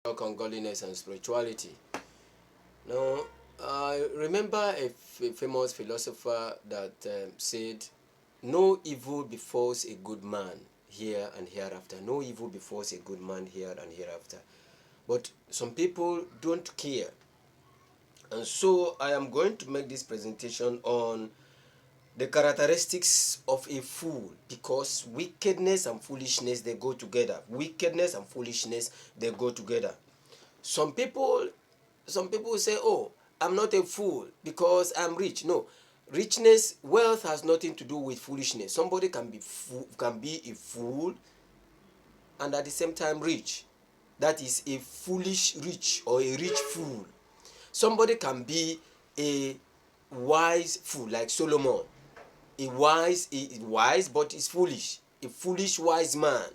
On godliness and spirituality. Now, I remember a famous philosopher that said, "No evil befalls a good man here and hereafter. No evil befalls a good man here and hereafter." But some people don't care. And so I am going to make this presentation on the characteristics of a fool, because wickedness and foolishness, they go together. Wickedness and foolishness, they go together. Some people say, "Oh, I'm not a fool because I'm rich." No, richness, wealth has nothing to do with foolishness. Somebody can be a fool and at the same time rich. That is a foolish rich or a rich fool. Somebody can be a wise fool like Solomon. A wise but is foolish. A foolish wise man.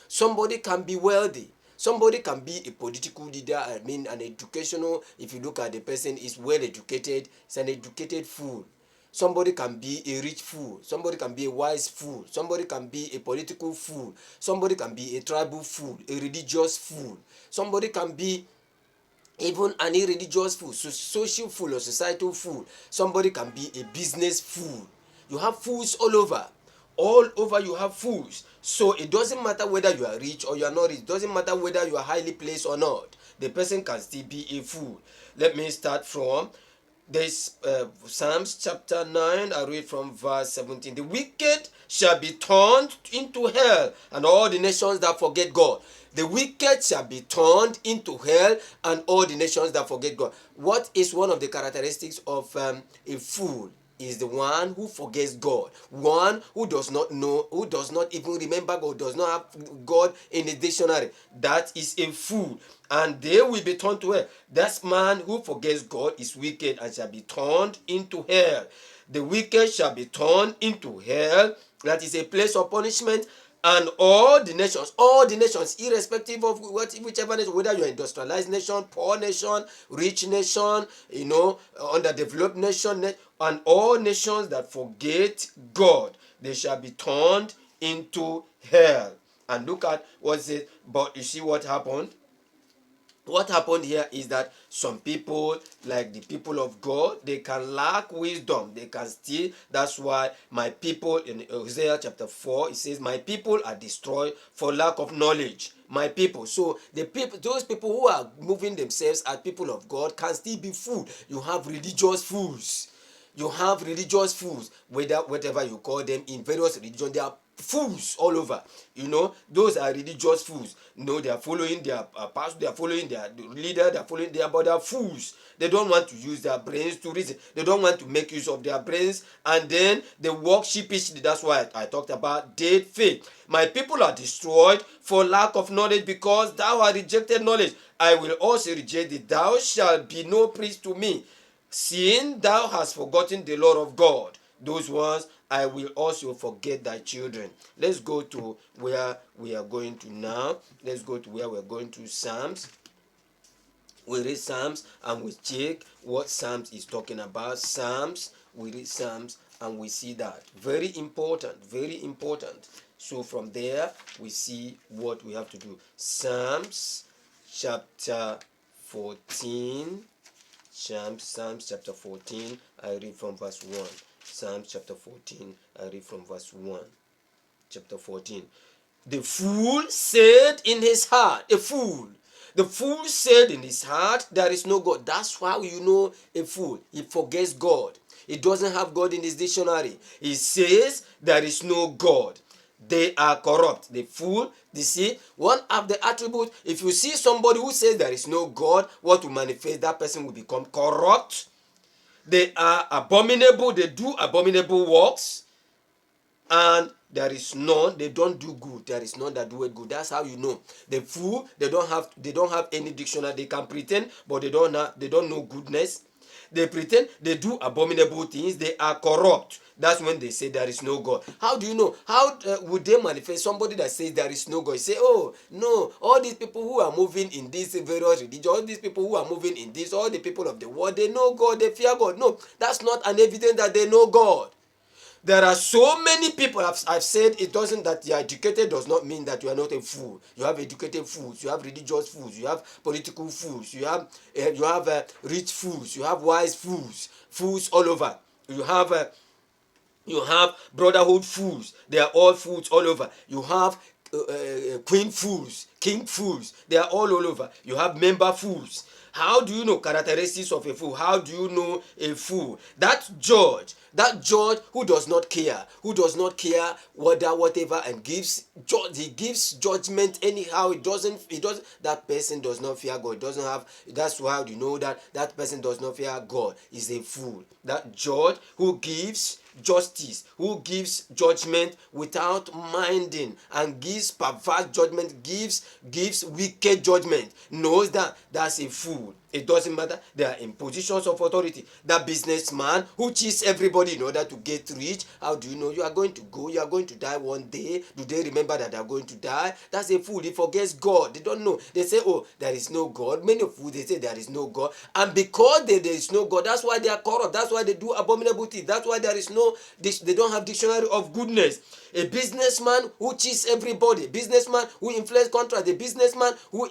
Somebody can be wealthy. Somebody can be a political leader. I mean, an educational. If you look at the person, is well educated. It's an educated fool. Somebody can be a rich fool. Somebody can be a wise fool. Somebody can be a political fool. Somebody can be a tribal fool, a religious fool. Somebody can be even an irreligious fool, social fool or societal fool. Somebody can be a business fool. You have fools all over. All over you have fools. So it doesn't matter whether you are rich or you are not rich. It doesn't matter whether you are highly placed or not. The person can still be a fool. Let me start from this Psalms chapter 9. I read from verse 17. "The wicked shall be turned into hell, and all the nations that forget God." The wicked shall be turned into hell, and all the nations that forget God. What is one of the characteristics of a fool? Is the one who forgets God, one who does not know, who does not even remember God, does not have God in the dictionary. That is a fool, and they will be turned to hell. That man who forgets God is wicked and shall be turned into hell. The wicked shall be turned into hell. That is a place of punishment. And all the nations, irrespective of whichever nation, whether you're industrialized nation, poor nation, rich nation, underdeveloped nation, and all nations that forget God, they shall be turned into hell. And look at what's it. But you see what happened? What happened here is that some people, like the people of God, they can lack wisdom. They can steal. That's why my people, in Hosea chapter 4, it says, "My people are destroyed for lack of knowledge." My people. So the people, those people who are moving themselves as people of God, can still be fooled. You have religious fools. You have religious fools, whatever you call them, in various religions. They are fools all over. Those are religious fools. They are following their pastor, they are following their leader, they are following their, but they are fools. They don't want to use their brains to reason. They don't want to make use of their brains, and then they walk sheepishly. That's why I talked about dead faith. My people are destroyed for lack of knowledge, because thou hast rejected knowledge. I will also reject thee. Thou shalt be no priest to me, seeing thou hast forgotten the law of God. Those ones I will also forget thy children. Let's go to where we are going to now. Let's go to where we're going to, Psalms. We read Psalms and we check what Psalms is talking about. Psalms, we read Psalms and we see that. Very important, very important. So from there, we see what we have to do. Psalms chapter 14. Psalms chapter 14, I read from verse 1. Psalms chapter 14, I read from verse 1. Chapter 14. "The fool said in his heart," a fool. The fool said in his heart, "There is no God." That's how you know a fool. He forgets God. He doesn't have God in his dictionary. He says there is no God. They are corrupt. The fool, you see, one of the attributes, if you see somebody who says there is no God, what will manifest? That person will become corrupt. They are abominable. They do abominable works. And there is none, they don't do good. There is none that doeth good. That's how you know. The fool, they don't have any dictionary. They can pretend, but they don't know goodness. They pretend, they do abominable things. They are corrupt. That's when they say there is no God. How do you know? How would they manifest? Somebody that says there is no God, you say, "Oh no, all these people who are moving in this various religion, all these people who are moving in all the people of the world, they know God, they fear God." No, that's not an evidence that they know God. There are so many people. I've said it doesn't, that you are educated does not mean that you are not a fool. You have educated fools, you have religious fools, you have political fools, you have rich fools, you have wise fools, fools all over. You have brotherhood fools. They are all fools all over. You have queen fools, king fools. They are all over. You have member fools. How do you know characteristics of a fool? How do you know a fool? That judge who does not care, whatever, and he gives judgment anyhow. That person does not fear God. Doesn't have. That's how you know that person does not fear God is a fool. That judge who gives justice, who gives judgment without minding, and gives perverse judgment, gives wicked judgment, knows that's a fool. It doesn't matter. They are in positions of authority. That businessman who cheats everybody in order to get rich, how do you know you are going to die one day? Do they remember that they are going to die? That's a fool. He forgets God. They don't know. They say, oh, there is no God. Many of you, they say there is no God, and because there is no God, that's why they are corrupt. That's why they do abominable things. That's why they don't have dictionary of goodness. A businessman who cheats everybody, a businessman who inflates contracts, a businessman who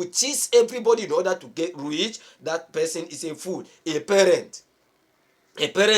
cheats everybody in order to get rich, that person is a fool. A parent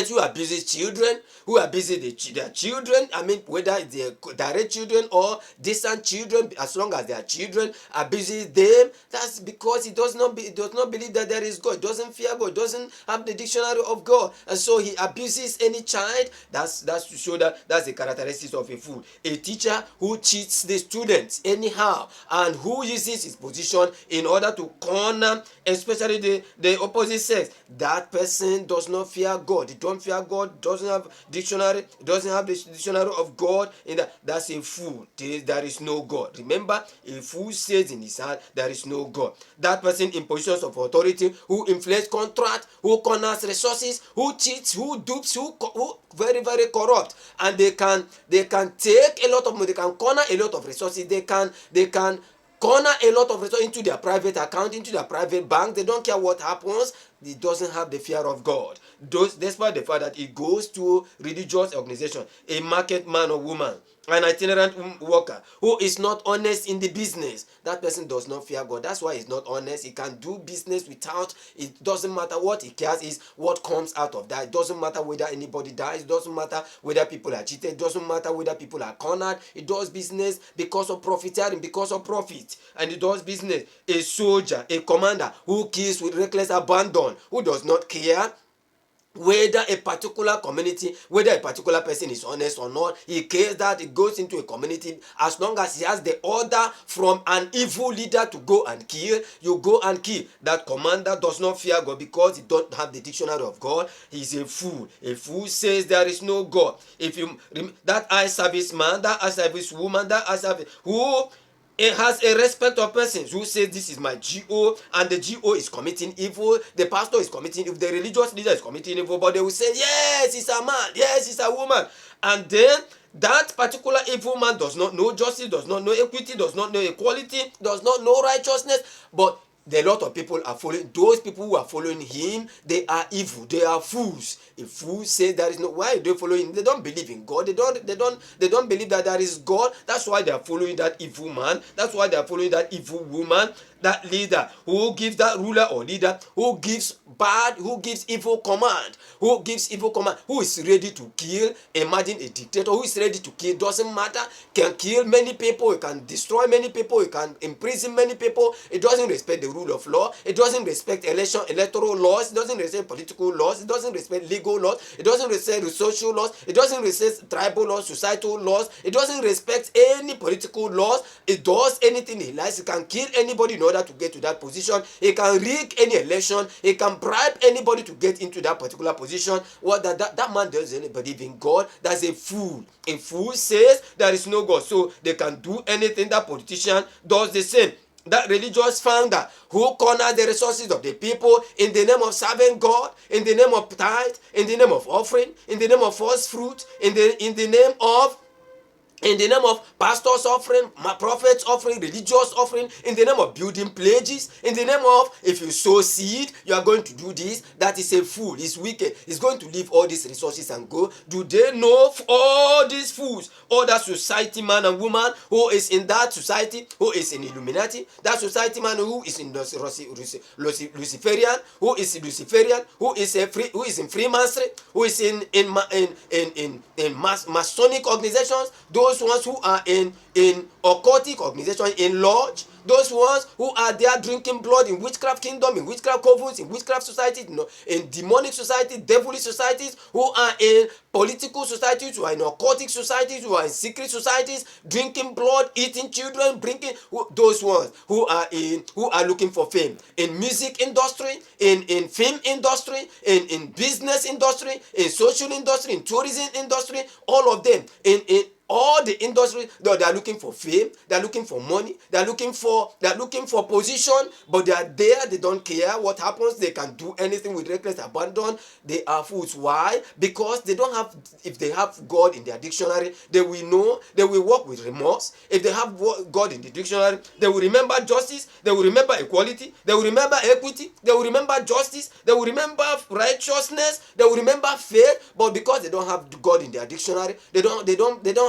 who abuses children, who abuses their children, whether it's their direct children or distant children, as long as they are children, abuses them, that's because he does not believe that there is God, doesn't fear God, doesn't have the dictionary of God, and so he abuses any child. That's to show that's the characteristics of a fool. A teacher who cheats the students anyhow, and who uses his position in order to corner especially the opposite sex, that person does not fear God. He don't fear God, doesn't have the dictionary of God. That's a fool. There is no God. Remember, a fool says in his heart there is no God. That person in positions of authority, who inflates contract, who corners resources, who cheats, who dupes, who very, very corrupt, and they can take a lot of money, they can corner a lot of resources, they can corner a lot of resources into their private account, into their private bank. They don't care what happens. He doesn't have the fear of God. Despite the fact that he goes to religious organization, a market man or woman, an itinerant worker who is not honest in the business, that person does not fear God. That's why he's not honest. He can do business without, it doesn't matter. What he cares is what comes out of that. It doesn't matter whether anybody dies. It doesn't matter whether people are cheated. It doesn't matter whether people are cornered. He does business because of profiteering, because of profit. And he does business. A soldier, a commander who kills with reckless abandon, who does not care whether a particular community, whether a particular person is honest or not. He cares that it goes into a community. As long as he has the order from an evil leader to go and kill, you go and kill. That commander does not fear God because he don't have the dictionary of God. He's a fool. A fool says there is no God. If you that eye service man, that eye service woman, that eye service who it has a respect of persons who say this is my GO, and the GO is committing evil, the pastor is committing evil, the religious leader is committing evil, but they will say, yes, it's a man, yes, it's a woman. And then that particular evil man does not know justice, does not know equity, does not know equality, does not know righteousness, but a lot of people are following. Those people who are following him, they are evil. They are fools. A fool says there is no. Why are they following him? They don't believe in God. They don't believe that there is God. That's why they are following that evil man. That's why they are following that evil woman. That leader who gives, that ruler or leader who gives evil command, who is ready to kill. Imagine a dictator who is ready to kill. Doesn't matter, can kill many people, he can destroy many people, he can imprison many people. It doesn't respect the rule of law. It doesn't respect electoral laws. It doesn't respect political laws. It doesn't respect legal laws. It doesn't respect social laws. It doesn't respect tribal laws, societal laws. It doesn't respect any political laws. It does anything he likes. It can kill anybody in order to get to that position. He can rig any election. He can bribe anybody to get into that particular position. That man doesn't believe in God. That's a fool. A fool says there is no God, so they can do anything. That politician does the same. That religious founder who corners the resources of the people in the name of serving God, in the name of tithe, in the name of offering, in the name of first fruit, in the name of in the name of pastors offering, prophets offering, religious offering, in the name of building pledges, in the name of if you sow seed, you are going to do this. That is a fool. It's wicked. It's going to leave all these resources and go. Do they know all these fools, all that society man and woman who is in that society, who is in Illuminati, that society man who is in Luciferian, who is in Freemasonry, who is in Masonic organizations, those ones who are in occultic organizations, in lodge, those ones who are there drinking blood in witchcraft kingdom, in witchcraft covens, in witchcraft societies, in demonic societies, devilish societies, who are in political societies, who are in occultic societies, who are in secret societies, drinking blood, eating children, drinking, those ones who are looking for fame in music industry, in film industry, in business industry, in social industry, in tourism industry, all of them, in all the industries, they are looking for fame, they are looking for money, they are looking for position, but they are there, they don't care what happens, they can do anything with reckless abandon. They are fools. Why? Because they don't have, if they have God in their dictionary, they will know, they will walk with remorse. If they have God in the dictionary, they will remember justice, they will remember equality, they will remember equity, they will remember justice, they will remember righteousness, they will remember faith. But because they don't have God in their dictionary, they don't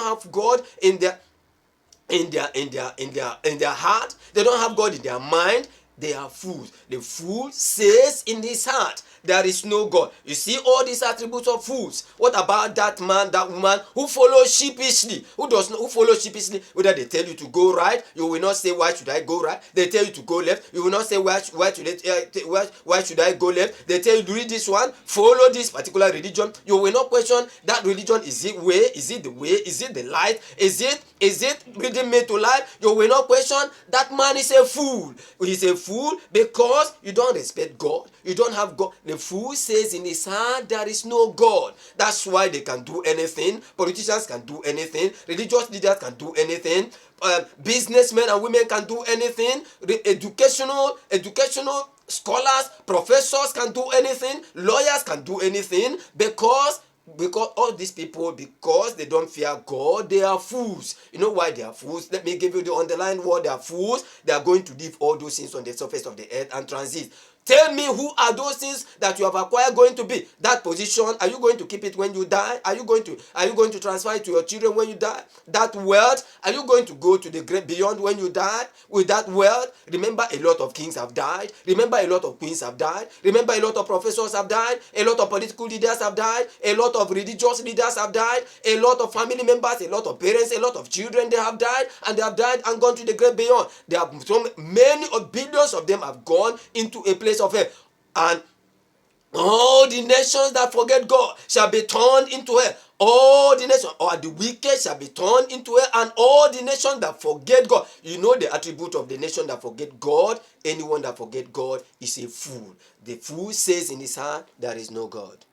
have God in their heart, they don't have God in their mind, they are fools. The fool says in his heart, there is no God. You see all these attributes of fools. What about that man, that woman who follows sheepishly? Who follows sheepishly? Whether they tell you to go right, you will not say, why should I go right? They tell you to go left, you will not say, why should I go left? They tell you to read this one, follow this particular religion. You will not question that religion. Is it way? Is it the way? Is it the light? Is it reading made to life? You will not question that man is a fool. He is a fool because you don't respect God. You don't have God. The fool says in his heart there is no God. That's why they can do anything. Politicians can do anything. Religious leaders can do anything. Businessmen and women can do anything. Educational scholars, professors can do anything. Lawyers can do anything because all these people, because they don't fear God, they are fools. You know why they are fools? Let me give you the underlying word. They are fools. They are going to leave all those things on the surface of the earth and transit. Tell me, who are those things that you have acquired going to be? That position, are you going to keep it when you die? Are you going to transfer it to your children when you die? That wealth, are you going to go to the great beyond when you die with that wealth? Remember, a lot of kings have died. Remember, a lot of queens have died. Remember, a lot of professors have died. A lot of political leaders have died. A lot of religious leaders have died. A lot of family members, a lot of parents, a lot of children, they have died, and they have died and gone to the great beyond. There are so many of billions of them have gone into a place of hell. And all the nations that forget God shall be turned into hell. All the nations, or the wicked, shall be turned into hell, and all the nations that forget God. You know the attribute of the nation that forget God. Anyone that forget God is a fool. The fool says in his heart, there is no God.